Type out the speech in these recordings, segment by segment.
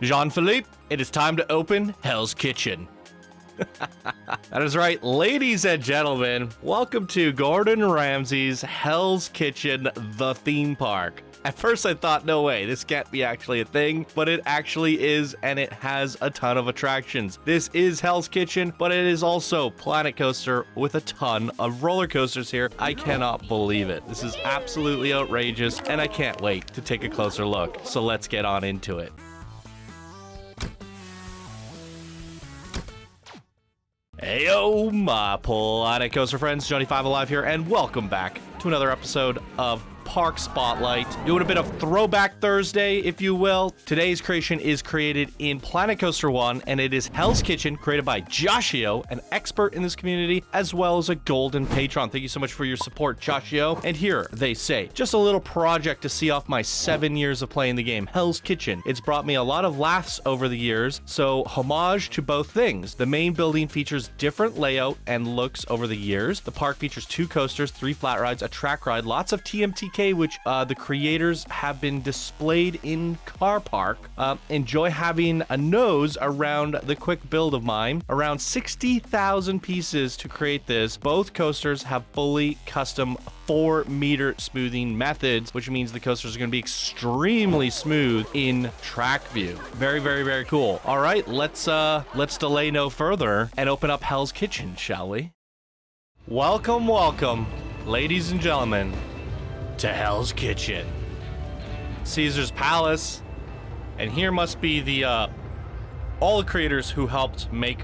Jean-Philippe, it is time to open Hell's Kitchen. That is right, ladies and gentlemen, welcome to Gordon Ramsay's Hell's Kitchen, the theme park. At first I thought, no way, this can't be actually a thing, but it actually is, and it has a ton of attractions. This is Hell's Kitchen, but it is also Planet Coaster with a ton of roller coasters here. I cannot believe it. This is absolutely outrageous, and I can't wait to take a closer look. So let's get on into it. Heyo, my Planet Coaster friends, Johnny5 Alive here, and welcome back to another episode of Park Spotlight. Doing a bit of Throwback Thursday, if you will. Today's creation is created in Planet Coaster 1, and it is Hell's Kitchen, created by Joshio, an expert in this community, as well as a golden patron. Thank you so much for your support, Joshio. And here they say, just a little project to see off my 7 years of playing the game, Hell's Kitchen. It's brought me a lot of laughs over the years, so homage to both things. The main building features different layout and looks over the years. The park features 2 coasters, 3 flat rides, a track ride, lots of TMTK, which the creators have been displayed in Car Park. Enjoy having a nose around the quick build of mine. Around 60,000 pieces to create this. Both coasters have fully custom 4-meter smoothing methods, which means the coasters are going to be extremely smooth in track view. Very, very, very cool. All right, let's delay no further and open up Hell's Kitchen, shall we? Welcome, welcome, ladies and gentlemen, to Hell's Kitchen, Caesar's Palace, and here must be the all the creators who helped make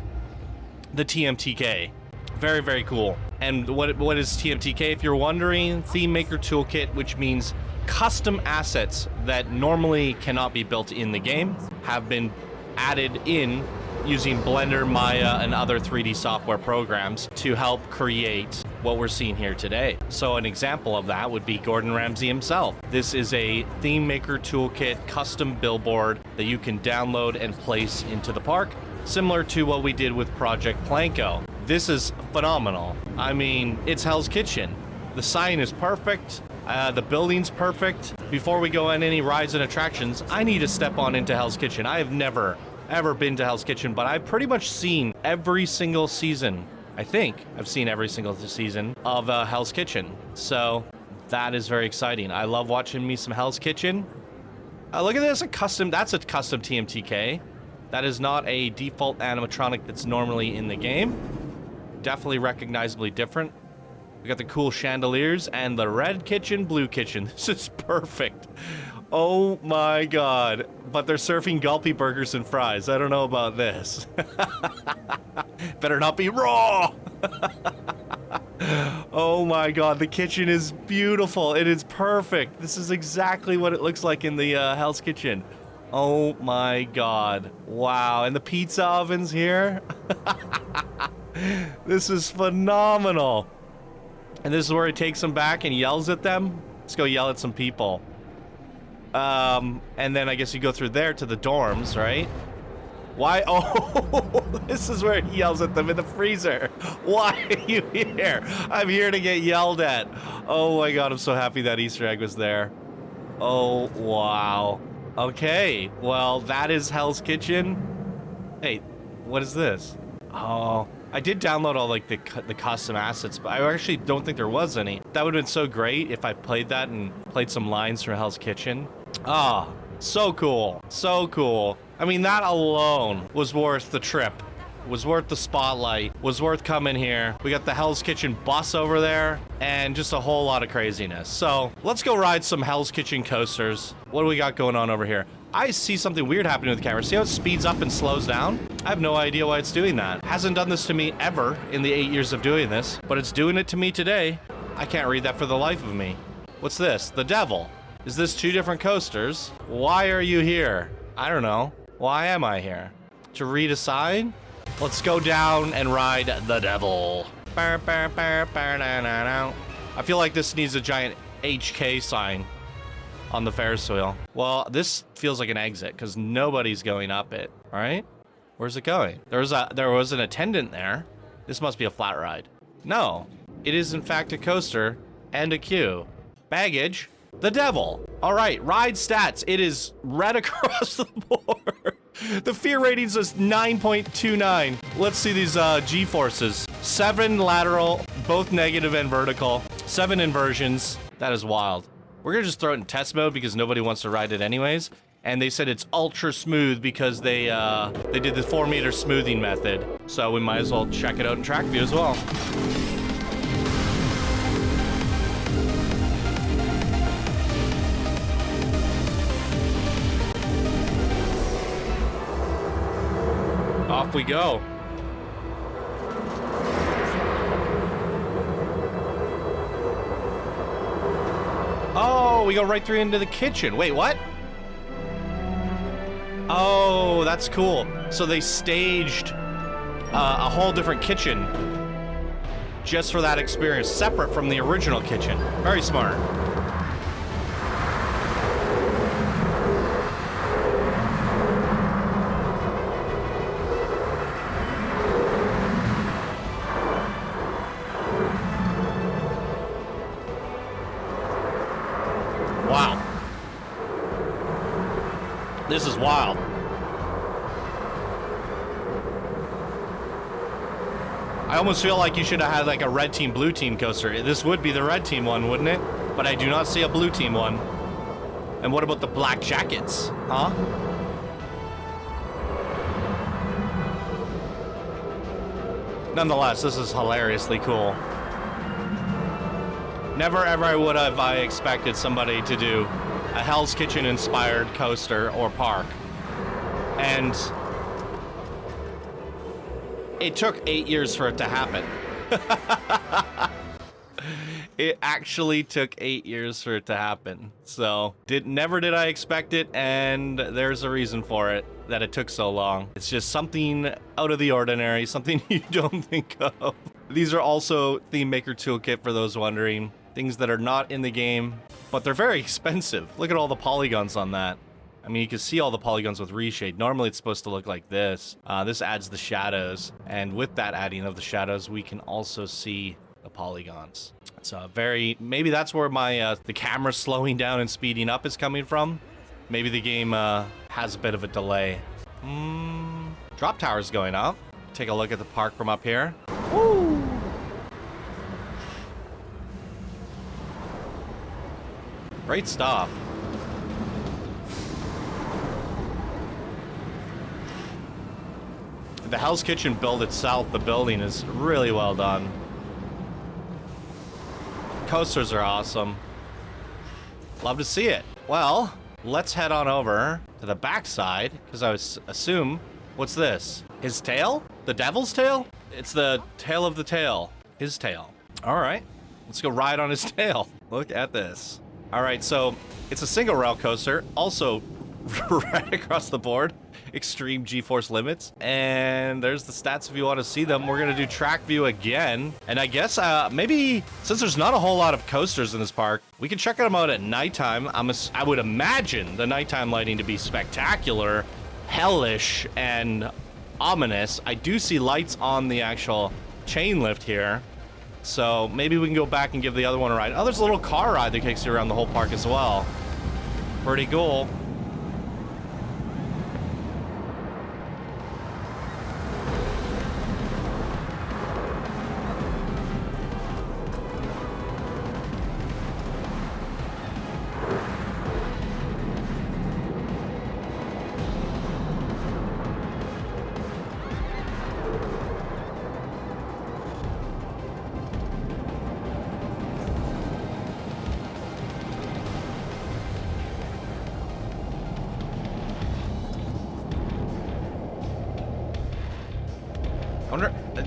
the TMTK. Very, very cool. And what is TMTK? If you're wondering, Theme Maker Toolkit, which means custom assets that normally cannot be built in the game, have been added in using Blender, Maya, and other 3D software programs to help create what we're seeing here today. So an example of that would be Gordon Ramsay himself. This is a Theme Maker Toolkit custom billboard that you can download and place into the park, similar to what we did with Project Planko. This is phenomenal. I mean, it's Hell's Kitchen. The sign is perfect. The building's perfect. Before we go on any rides and attractions, I need to step on into Hell's Kitchen. I have never ever been to Hell's Kitchen, but I've pretty much seen every single season. I think I've seen every single season of Hell's Kitchen. So that is very exciting. I love watching me some Hell's Kitchen. Look at this, that's a custom TMTK. That is not a default animatronic that's normally in the game. Definitely recognizably different. We got the cool chandeliers and the red kitchen, blue kitchen. This is perfect. Oh my god. But they're serving gulpy burgers and fries. I don't know about this. Better not be raw. Oh my god, the kitchen is beautiful. It is perfect. This is exactly what it looks like in the Hell's Kitchen. Oh my god. Wow, and the pizza ovens here. This is phenomenal. And this is where he takes them back and yells at them. Let's go yell at some people. And then I guess you go through there to the dorms, right? Why? Oh, this is where he yells at them in the freezer. Why are you here? I'm here to get yelled at. Oh my god, I'm so happy that Easter egg was there. Oh, wow. Okay, well, that is Hell's Kitchen. Hey, what is this? Oh, I did download all like the custom assets, but I actually don't think there was any. That would have been so great if I played that and played some lines from Hell's Kitchen. Ah, so cool. So cool. I mean, that alone was worth the trip. Was worth the spotlight. Was worth coming here. We got the Hell's Kitchen bus over there and just a whole lot of craziness. So let's go ride some Hell's Kitchen coasters. What do we got going on over here? I see something weird happening with the camera. See how it speeds up and slows down? I have no idea why it's doing that. Hasn't done this to me ever in the 8 years of doing this, but it's doing it to me today. I can't read that for the life of me. What's this? The devil. Is this 2 different coasters? Why are you here? I don't know. Why am I here? To read a sign? Let's go down and ride the devil. I feel like this needs a giant HK sign on the Ferris wheel. Well, this feels like an exit because nobody's going up it, all right? Where's it going? There was an attendant there. This must be a flat ride. No, it is in fact a coaster and a queue. Baggage, the devil. All right, ride stats. It is red across the board. The fear rating's just 9.29. Let's see these G-forces. 7 lateral, both negative and vertical. 7 inversions. That is wild. We're gonna just throw it in test mode because nobody wants to ride it anyways. And they said it's ultra smooth because they did the 4-meter smoothing method. So we might as well check it out in track view as well. Off we go. Oh, we go right through into the kitchen. Wait, what? Oh, that's cool. So they staged a whole different kitchen just for that experience, separate from the original kitchen. Very smart. Wow. This is wild. I almost feel like you should have had like a red team, blue team coaster. This would be the red team one, wouldn't it? But I do not see a blue team one. And what about the black jackets? Huh? Nonetheless, this is hilariously cool. Never ever would have I expected somebody to do a Hell's Kitchen inspired coaster or park. And it took 8 years for it to happen. It actually took 8 years for it to happen. So never did I expect it, and there's a reason for it, that it took so long. It's just something out of the ordinary, something you don't think of. These are also Thememaker Toolkit for those wondering. Things that are not in the game, but they're very expensive. Look at all the polygons on that. I mean, you can see all the polygons with reshade. Normally it's supposed to look like this. This adds the shadows, and with that adding of the shadows, we can also see the polygons. It's maybe that's where my the camera slowing down and speeding up is coming from. Maybe the game has a bit of a delay. Drop tower's going up. Take a look at the park from up here. Woo! Great stuff. The Hell's Kitchen build itself, the building is really well done. Coasters are awesome. Love to see it. Well, let's head on over to the backside, because I would assume, what's this? His tail? The devil's tail? It's the tail of the tail. His tail. All right, let's go ride on his tail. Look at this. All right, so it's a single rail coaster, also right across the board. Extreme G-force limits, and there's the stats if you want to see them. We're gonna do track view again, and I guess maybe since there's not a whole lot of coasters in this park, we can check them out at nighttime. I would imagine the nighttime lighting to be spectacular, hellish, and ominous. I do see lights on the actual chain lift here, so maybe we can go back and give the other one a ride. Oh, there's a little car ride that takes you around the whole park as well. Pretty cool.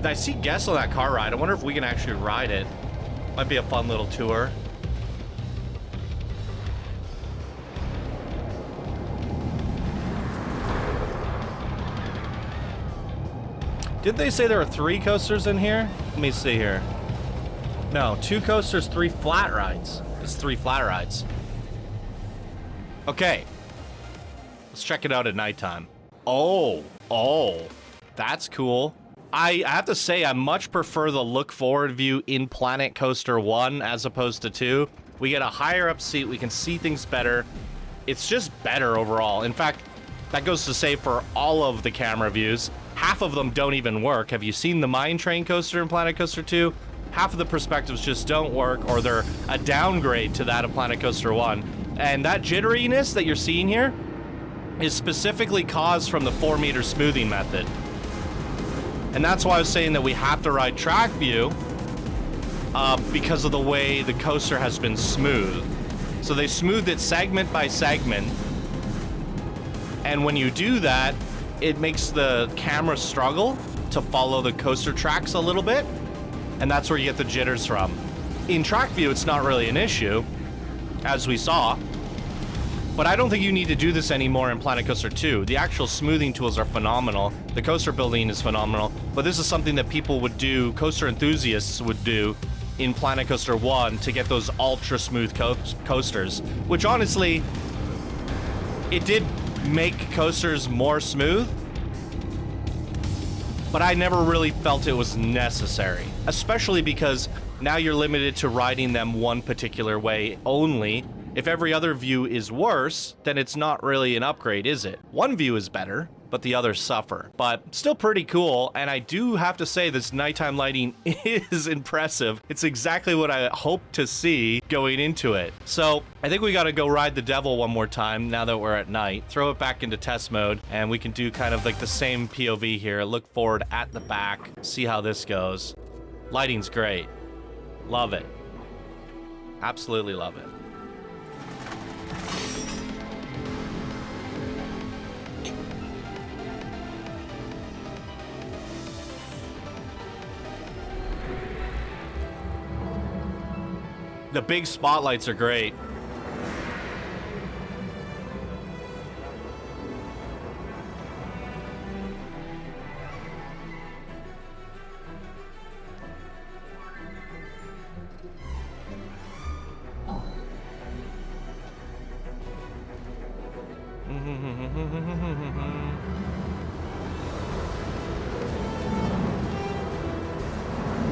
I see guests on that car ride. I wonder if we can actually ride it. Might be a fun little tour. Did they say there were 3 coasters in here? Let me see here. No, 2 coasters, 3 flat rides. It's 3 flat rides. Okay. Let's check it out at nighttime. Oh, that's cool. I have to say, I much prefer the look forward view in Planet Coaster 1 as opposed to 2. We get a higher up seat, we can see things better. It's just better overall. In fact, That goes to say for all of the camera views, half of them don't even work. Have you seen the Mine Train coaster in Planet Coaster 2? Half of the perspectives just don't work, or they're a downgrade to that of Planet Coaster 1. And that jitteriness that you're seeing here is specifically caused from the 4-meter smoothing method. And that's why I was saying that we have to ride track view because of the way the coaster has been smoothed. So they smoothed it segment by segment. And when you do that, it makes the camera struggle to follow the coaster tracks a little bit. And that's where you get the jitters from. In track view, it's not really an issue, as we saw. But I don't think you need to do this anymore in Planet Coaster 2. The actual smoothing tools are phenomenal. The coaster building is phenomenal. But this is something that people would do, coaster enthusiasts would do, in Planet Coaster 1 to get those ultra smooth coasters. Which honestly, it did make coasters more smooth. But I never really felt it was necessary, especially because now you're limited to riding them one particular way only. If every other view is worse, then it's not really an upgrade, is it? One view is better, but the others suffer. But still pretty cool, and I do have to say this nighttime lighting is impressive. It's exactly what I hoped to see going into it. So I think we gotta go ride the Devil one more time now that we're at night. Throw it back into test mode, and we can do kind of like the same POV here. Look forward at the back, see how this goes. Lighting's great. Love it. Absolutely love it. The big spotlights are great.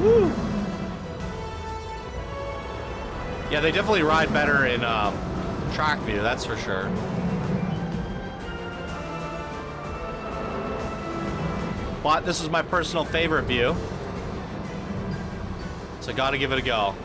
Woo! Yeah, they definitely ride better in track view, that's for sure. But this is my personal favorite view, so gotta give it a go.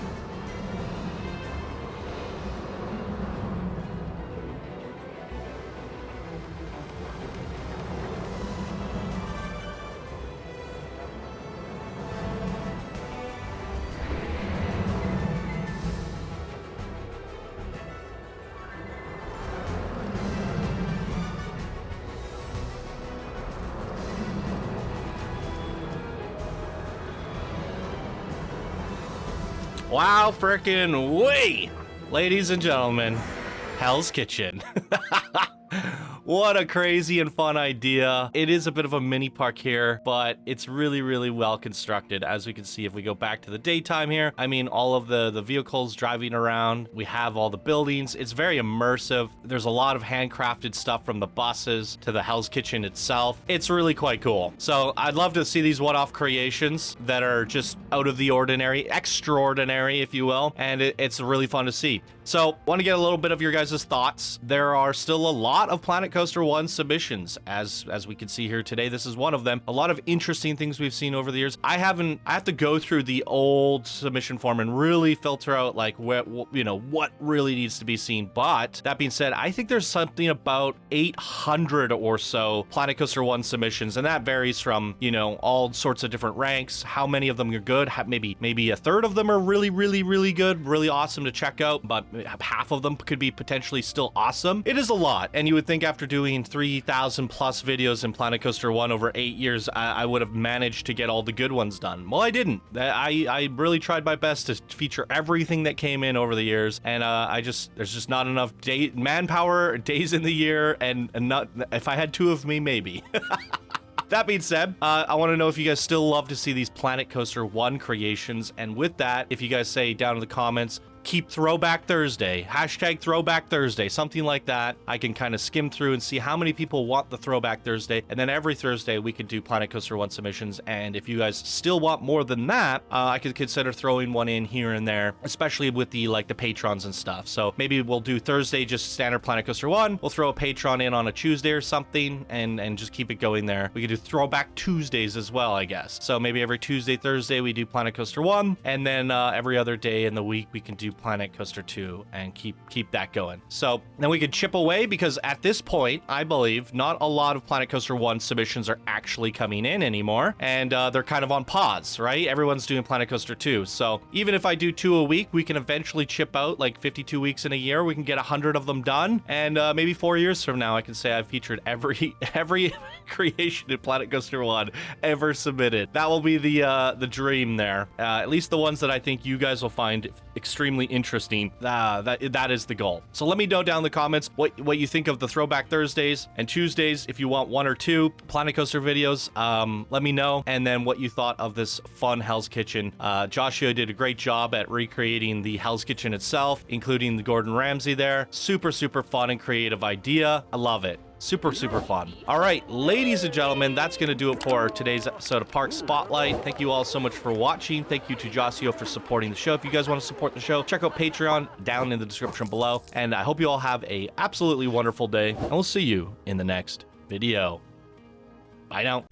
Wow, frickin' way! Ladies and gentlemen, Hell's Kitchen. What a crazy and fun idea. It is a bit of a mini park here, but it's really, really well constructed. As we can see, if we go back to the daytime here, I mean, all of the vehicles driving around, we have all the buildings. It's very immersive. There's a lot of handcrafted stuff from the buses to the Hell's Kitchen itself. It's really quite cool. So I'd love to see these one-off creations that are just out of the ordinary, extraordinary, if you will, and it's really fun to see. So, want to get a little bit of your guys' thoughts. There are still a lot of Planet Coaster 1 submissions, as we can see here today. This is one of them. A lot of interesting things we've seen over the years. I have to go through the old submission form and really filter out like what really needs to be seen. But that being said, I think there's something about 800 or so Planet Coaster 1 submissions, and that varies from, all sorts of different ranks. How many of them are good? Maybe a third of them are really, really, really good, really awesome to check out, but half of them could be potentially still awesome. It is a lot, and you would think after doing 3,000 plus videos in Planet Coaster 1 over 8 years, I would have managed to get all the good ones done. Well, I didn't. I really tried my best to feature everything that came in over the years, and there's just not enough manpower, days in the year, and not, if I had two of me, maybe. That being said, I want to know if you guys still love to see these Planet Coaster 1 creations, and with that, if you guys say down in the comments, keep Throwback Thursday, hashtag Throwback Thursday, something like that. I can kind of skim through and see how many people want the Throwback Thursday, and then every Thursday we could do Planet Coaster 1 submissions. And if you guys still want more than that, I could consider throwing one in here and there, especially with the patrons and stuff. So maybe we'll do Thursday just standard Planet Coaster 1. We'll throw a patron in on a Tuesday or something, and just keep it going there. We could do Throwback Tuesdays as well, I guess. So maybe every Tuesday, Thursday we do Planet Coaster 1, and then every other day in the week we can do Planet Coaster 2 and keep that going. So then we could chip away, because at this point, I believe not a lot of Planet Coaster 1 submissions are actually coming in anymore, and they're kind of on pause, right? Everyone's doing Planet Coaster 2. So even if I do 2 a week, we can eventually chip out like 52 weeks in a year. We can get 100 of them done, and maybe 4 years from now I can say I've featured every creation in Planet Coaster 1 ever submitted. That will be the dream there. At least the ones that I think you guys will find extremely interesting. That is the goal. So let me know down in the comments what you think of the Throwback Thursdays and Tuesdays. If you want 1 or 2 Planet Coaster videos, let me know. And then what you thought of this fun Hell's Kitchen. Joshua did a great job at recreating the Hell's Kitchen itself, including the Gordon Ramsay there. Super fun and creative idea. I love it. Super fun. All right, ladies and gentlemen, that's going to do it for today's episode of Park Spotlight. Thank you all so much for watching. Thank you to Josio for supporting the show. If you guys want to support the show, check out Patreon down in the description below. And I hope you all have a absolutely wonderful day, and we'll see you in the next video. Bye now.